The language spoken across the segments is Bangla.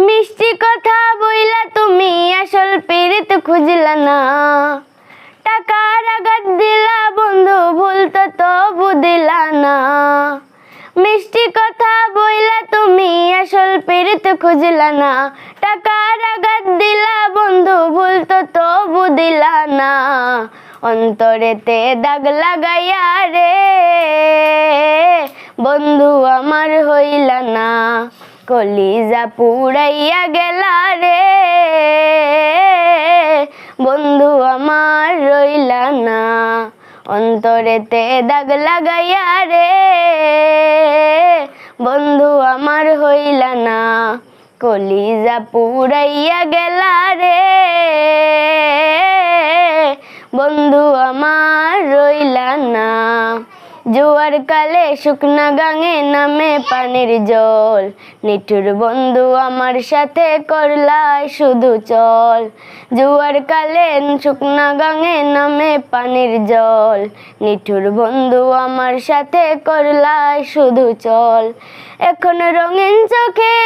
মিষ্টি কথা বইলা তুমি আসল পীড়িত খুঁজলা না। টাকার আঘাত দিলা বন্ধু, ভুল তো তবু দিলা না। মিষ্টি কথা বইলা তুমি আসল পীড়িত খুঁজলা না। টাকার আঘাত দিলা বন্ধু, ভুল তো তবু দিলা না। অন্তরেতে দাগ লাগাইয়া রে বন্ধু আমার হইলা না। কলিজা পুড়াইয়া গেলা রে বন্ধু আমার রইলা না। অন্তরেতে দাগ লাগাইয়া রে বন্ধু আমার হইলা না। কলিজা পুড়াইয়া গেলা রে বন্ধু আমার রইলা না। জোয়ার কালে শুকনা গাঙে নামে পানির জল, নিঠুর বন্ধু আমার সাথে করলাই শুধু চল। জোয়ার কালে শুকনা গাঙে নামে পানির জল, নিঠুর বন্ধু আমার সাথে করলাই শুধু চল। এখন রঙিন চোখে,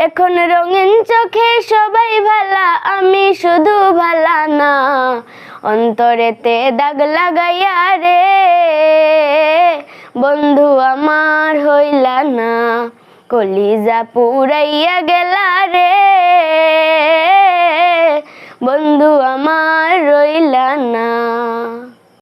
এখন রঙিন চোখে সবাই ভালা, আমি শুধু ভালা না। অন্তরেতে দাগ লাগাইয়া রে বন্ধু আমার হইলা না। কলিজা পুড়াইয়া গেলা রে বন্ধু আমার রইলা না।